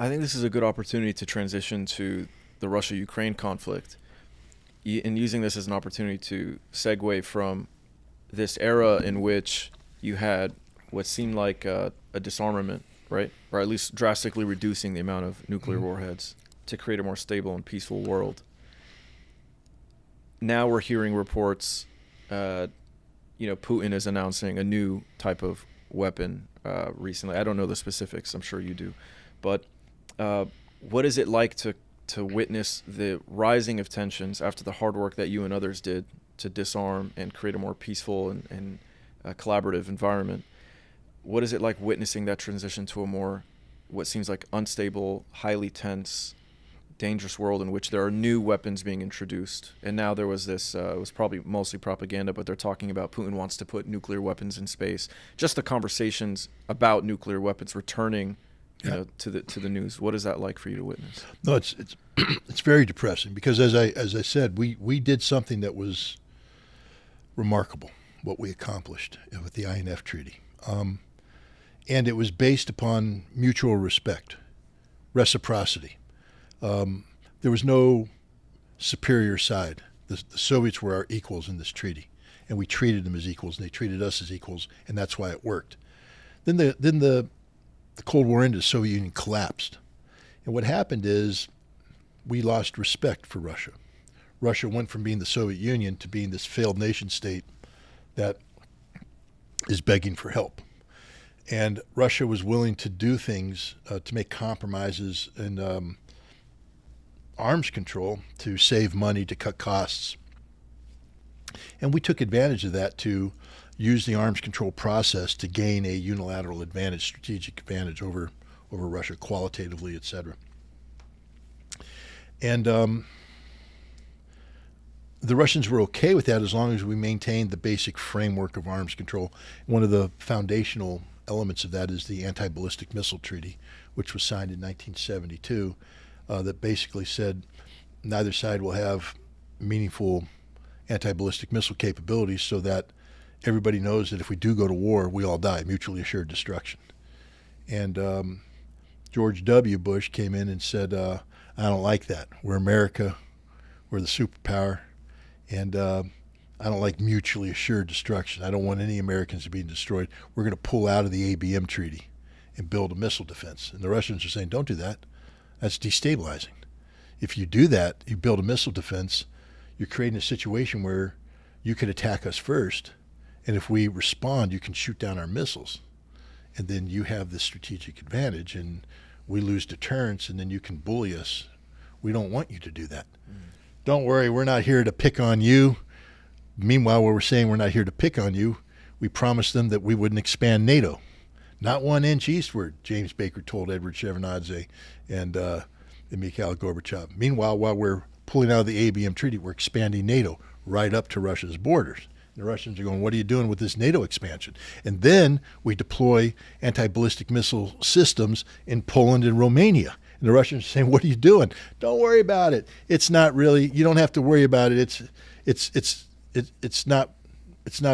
I think this is a good opportunity to transition to the Russia-Ukraine conflict, and using this as an opportunity to segue from this era in which you had what seemed like a disarmament, right? Or at least drastically reducing the amount of nuclear warheads to create a more stable and peaceful world. Now we're hearing reports, Putin is announcing a new type of weapon recently. I don't know the specifics. I'm sure you do. But what is it like to witness the rising of tensions after the hard work that you and others did to disarm and create a more peaceful and collaborative environment? What is it like witnessing that transition to a more, what seems like unstable, highly tense, dangerous world in which there are new weapons being introduced? And now there was this, it was probably mostly propaganda, but they're talking about Putin wants to put nuclear weapons in space. Just the conversations about nuclear weapons returning, to the news. What is that like for you to witness? No, it's it's very depressing because as I said, we did something that was remarkable, what we accomplished with the INF Treaty. And it was based upon mutual respect, reciprocity. There was no superior side. The Soviets were our equals in this treaty, and we treated them as equals, and they treated us as equals, and that's why it worked. Then the Cold War ended, the Soviet Union collapsed. And what happened is we lost respect for Russia. Russia went from being the Soviet Union to being this failed nation state that is begging for help. And Russia was willing to do things, to make compromises in arms control to save money, to cut costs. And we took advantage of that to use the arms control process to gain a unilateral advantage, strategic advantage over Russia, qualitatively, et cetera. And the Russians were okay with that as long as we maintained the basic framework of arms control. One of the foundational elements of that is the Anti-Ballistic Missile Treaty, which was signed in 1972, that basically said neither side will have meaningful anti-ballistic missile capabilities so that everybody knows that if we do go to war, we all die, mutually assured destruction. And George W. Bush came in and said, I don't like that. We're America. We're the superpower. And I don't like mutually assured destruction. I don't want any Americans to be destroyed. We're going to pull out of the ABM treaty and build a missile defense. And the Russians are saying, don't do that. That's destabilizing. If you do that, you build a missile defense, you're creating a situation where you could attack us first. And if we respond, you can shoot down our missiles. And then you have this strategic advantage, and we lose deterrence, and then you can bully us. We don't want you to do that. Don't worry, we're not here to pick on you. Meanwhile, while we're saying we're not here to pick on you, we promised them that we wouldn't expand NATO. Not 1 inch eastward, James Baker told Edward Shevardnadze and Mikhail Gorbachev. Meanwhile, while we're pulling out of the ABM treaty, we're expanding NATO right up to Russia's borders. The Russians are going, what are you doing with this NATO expansion? And then we deploy anti-ballistic missile systems in Poland and Romania. And the Russians are saying, what are you doing? Don't worry about it. It's not really, you don't have to worry about it. It's not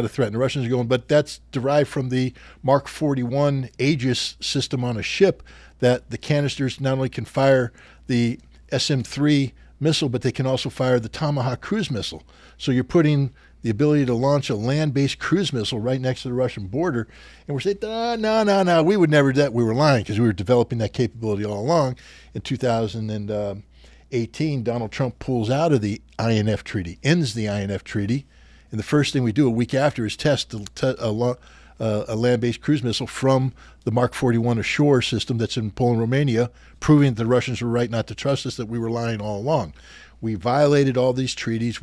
a threat. And the Russians are going, but that's derived from the Mark 41 Aegis system on a ship, that the canisters not only can fire the SM-3 missile, but they can also fire the Tomahawk cruise missile. So you're putting the ability to launch a land-based cruise missile right next to the Russian border. And we're saying, no, we would never do that. We were lying because we were developing that capability all along. In 2018, Donald Trump pulls out of the INF treaty, ends the INF treaty, and the first thing we do a week after is test a land-based cruise missile from the Mark 41 ashore system that's in Poland, Romania, proving that the Russians were right not to trust us, that we were lying all along. We violated all these treaties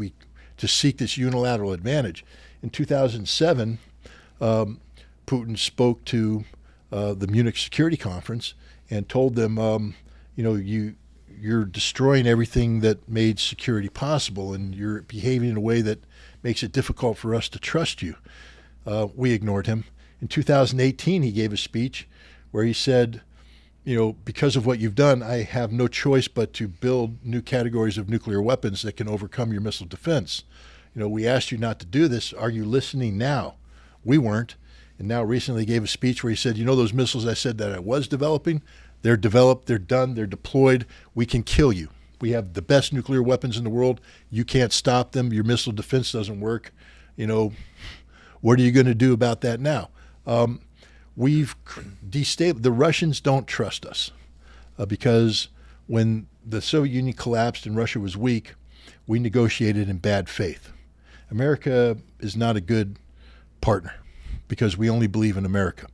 to seek this unilateral advantage. In 2007, Putin spoke to the Munich Security Conference and told them, you're destroying everything that made security possible, and you're behaving in a way that makes it difficult for us to trust you. We ignored him. In 2018, he gave a speech where he said, because of what you've done, I have no choice but to build new categories of nuclear weapons that can overcome your missile defense. We asked you not to do this. Are you listening now? We weren't. And now recently he gave a speech where he said, those missiles I said that I was developing, They're developed, they're done, they're deployed. We can kill you. We have the best nuclear weapons in the world. You can't stop them. Your missile defense doesn't work. You know, what are you going to do about that now? We've destabilized. The Russians don't trust us because when the Soviet Union collapsed and Russia was weak, we negotiated in bad faith. America is not a good partner because we only believe in America.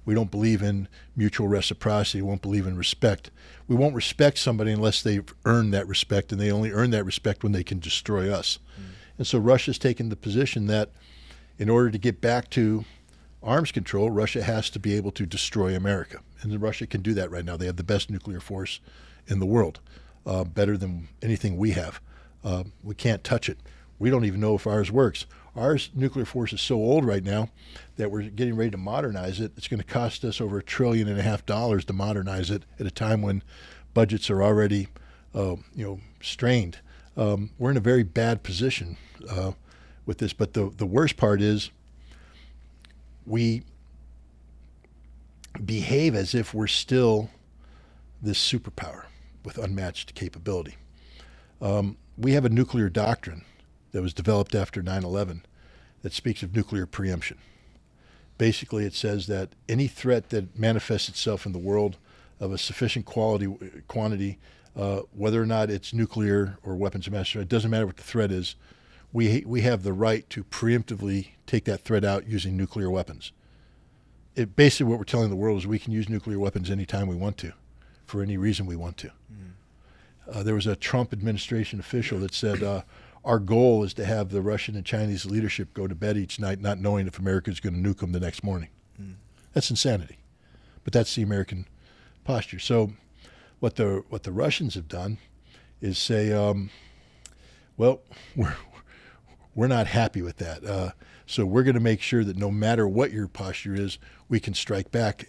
We don't believe in mutual reciprocity. We won't believe in respect. We won't respect somebody unless they've earned that respect, and they only earn that respect when they can destroy us. And so Russia's taken the position that in order to get back to arms control, Russia has to be able to destroy America. And Russia can do that right now. They have the best nuclear force in the world, better than anything we have. We can't touch it. We don't even know if ours works. Our nuclear force is so old right now that we're getting ready to modernize it. It's going to cost us over $1.5 trillion to modernize it at a time when budgets are already, strained. We're in a very bad position with this. But the worst part is we behave as if we're still this superpower with unmatched capability. We have a nuclear doctrine that was developed after 9/11 that speaks of nuclear preemption. Basically, it says that any threat that manifests itself in the world of a sufficient quantity, whether or not it's nuclear or weapons of mass destruction, it doesn't matter what the threat is, we have the right to preemptively take that threat out using nuclear weapons. Basically what we're telling the world is we can use nuclear weapons anytime we want to, for any reason we want to. There was a Trump administration official that said, our goal is to have the Russian and Chinese leadership go to bed each night not knowing if America is going to nuke them the next morning. That's insanity. But that's the American posture. So what the Russians have done is say, well, we're not happy with that. So we're going to make sure that no matter what your posture is, we can strike back.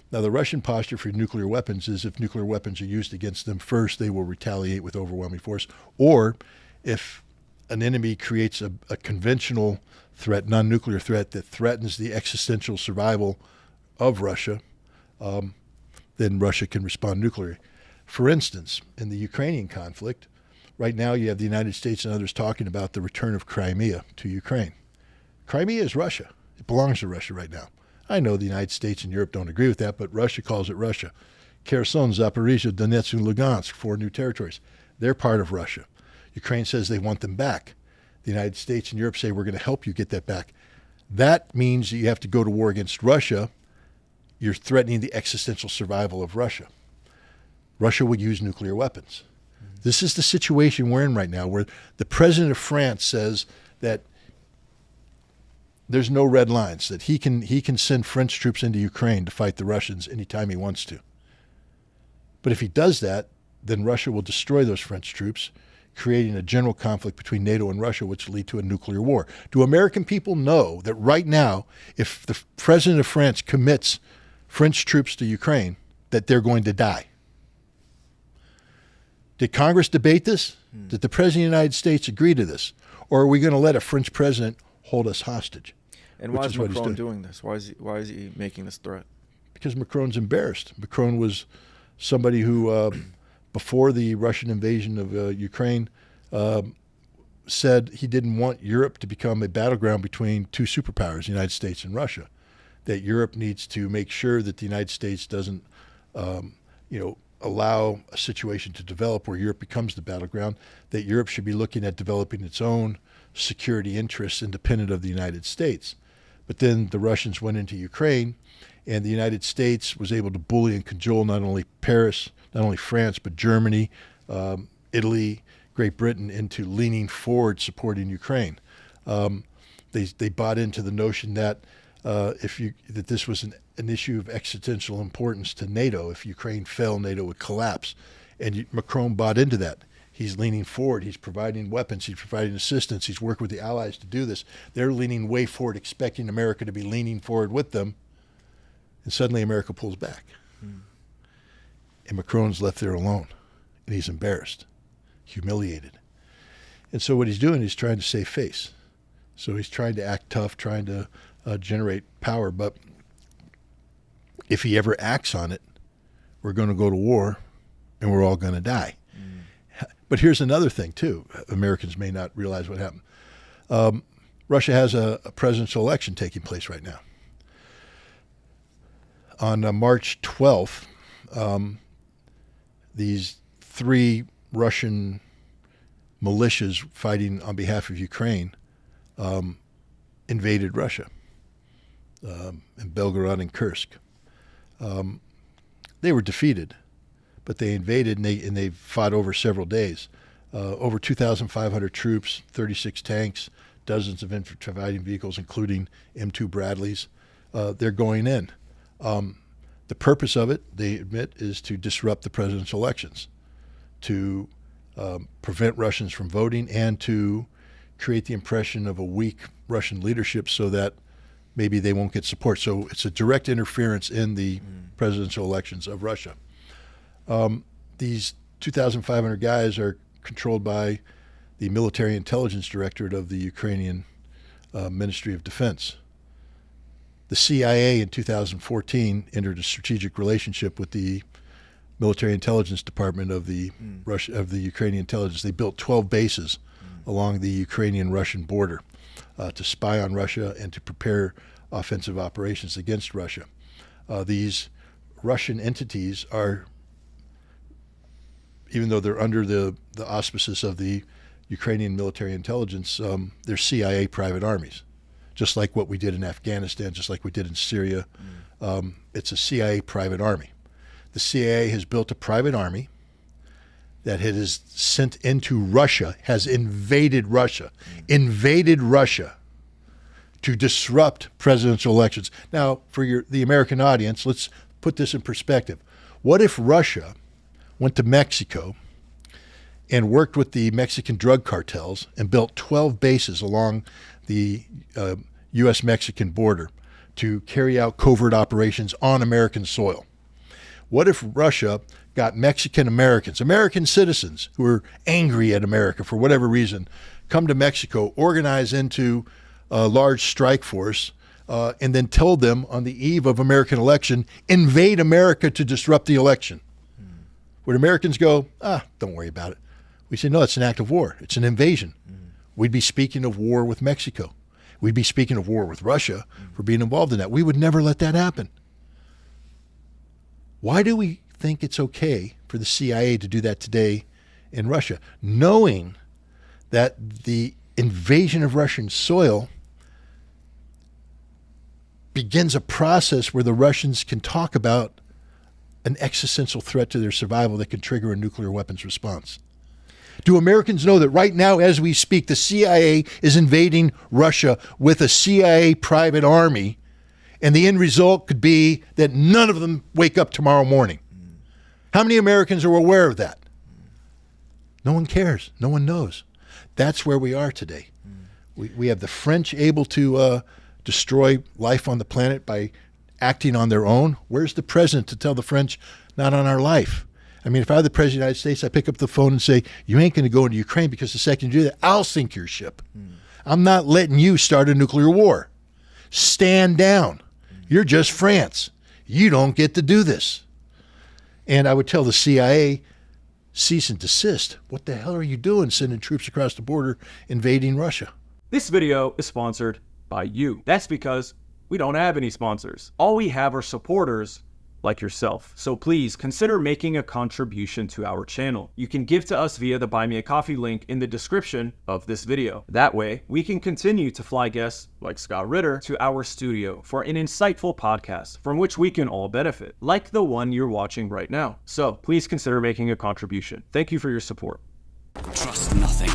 Now, the Russian posture for nuclear weapons is if nuclear weapons are used against them first, they will retaliate with overwhelming force. Or if an enemy creates a conventional threat, non-nuclear threat, that threatens the existential survival of Russia, then Russia can respond nuclearly. For instance, in the Ukrainian conflict, right now you have the United States and others talking about the return of Crimea to Ukraine. Crimea is Russia. It belongs to Russia right now. I know the United States and Europe don't agree with that, but Russia calls it Russia. Kherson, Zaporizhia, Donetsk, and Lugansk, 4 new territories. They're part of Russia. Ukraine says they want them back. The United States and Europe say we're going to help you get that back. That means that you have to go to war against Russia. You're threatening the existential survival of Russia. Russia would use nuclear weapons. This is the situation we're in right now, where the president of France says that there's no red lines, that he can send French troops into Ukraine to fight the Russians anytime he wants to. But if he does that, then Russia will destroy those French troops, creating a general conflict between NATO and Russia, which will lead to a nuclear war. Do American people know that right now, if the president of France commits French troops to Ukraine, that they're going to die? Did Congress debate this? Did the president of the United States agree to this? Or are we going to let a French president hold us hostage? And why is Macron doing this? Why is he making this threat? Because Macron's embarrassed. Macron was somebody who, before the Russian invasion of Ukraine, said he didn't want Europe to become a battleground between two superpowers, the United States and Russia. That Europe needs to make sure that the United States doesn't, allow a situation to develop where Europe becomes the battleground. That Europe should be looking at developing its own security interests independent of the United States. But then the Russians went into Ukraine, and the United States was able to bully and cajole not only Paris, not only France, but Germany, Italy, Great Britain into leaning forward supporting Ukraine. They bought into the notion that that this was an issue of existential importance to NATO. If Ukraine fell, NATO would collapse. And Macron bought into that. He's leaning forward. He's providing weapons. He's providing assistance. He's working with the allies to do this. They're leaning way forward, expecting America to be leaning forward with them. And suddenly America pulls back. And Macron's left there alone. And he's embarrassed, humiliated. And so what he's doing is trying to save face. So he's trying to act tough, trying to generate power. But if he ever acts on it, we're going to go to war, and we're all going to die. But here's another thing, too. Americans may not realize what happened. Russia has a presidential election taking place right now. On March 12th, these 3 Russian militias fighting on behalf of Ukraine invaded Russia in Belgorod and Kursk. They were defeated, but they invaded and they fought over several days. Over 2,500 troops, 36 tanks, dozens of infantry fighting vehicles, including M2 Bradleys. They're going in. The purpose of it, they admit, is to disrupt the presidential elections, to prevent Russians from voting, and to create the impression of a weak Russian leadership so that maybe they won't get support. So it's a direct interference in the presidential elections of Russia. These 2,500 guys are controlled by the Military Intelligence Directorate of the Ukrainian Ministry of Defense. The CIA in 2014 entered a strategic relationship with the Military Intelligence Department of the Ukrainian intelligence. They built 12 bases along the Ukrainian-Russian border to spy on Russia and to prepare offensive operations against Russia. These Russian entities are, even though they're under the auspices of the Ukrainian military intelligence, they're CIA private armies, just like what we did in Afghanistan, just like we did in Syria. It's a CIA private army. The CIA has built a private army that it is sent into Russia, has invaded Russia to disrupt presidential elections. Now, for the American audience, let's put this in perspective. What if Russia went to Mexico and worked with the Mexican drug cartels and built 12 bases along the U.S.-Mexican border to carry out covert operations on American soil? What if Russia got Mexican Americans, American citizens who are angry at America for whatever reason, come to Mexico, organize into a large strike force, and then told them on the eve of American election, invade America to disrupt the election? Would Americans go, don't worry about it? We say, no, it's an act of war. It's an invasion. We'd be speaking of war with Mexico. We'd be speaking of war with Russia for being involved in that. We would never let that happen. Why do we think it's okay for the CIA to do that today in Russia, knowing that the invasion of Russian soil begins a process where the Russians can talk about an existential threat to their survival that could trigger a nuclear weapons response? Do Americans know that right now, as we speak, the CIA is invading Russia with a CIA private army, and the end result could be that none of them wake up tomorrow morning? How many Americans are aware of that? No one cares. No one knows. That's where we are today. We have the French able to destroy life on the planet by acting on their own. Where's the president to tell the French, not on our life? I mean, if I were the president of the United States, I pick up the phone and say, you ain't going to go into Ukraine, because the second you do that, I'll sink your ship. I'm not letting you start a nuclear war. Stand down. You're just France. You don't get to do this. And I would tell the CIA, cease and desist. What the hell are you doing sending troops across the border invading Russia? This video is sponsored by you. That's because we don't have any sponsors. All we have are supporters like yourself. So please consider making a contribution to our channel. You can give to us via the Buy Me a Coffee link in the description of this video. That way, we can continue to fly guests like Scott Ritter to our studio for an insightful podcast from which we can all benefit, like the one you're watching right now. So please consider making a contribution. Thank you for your support. Trust nothing.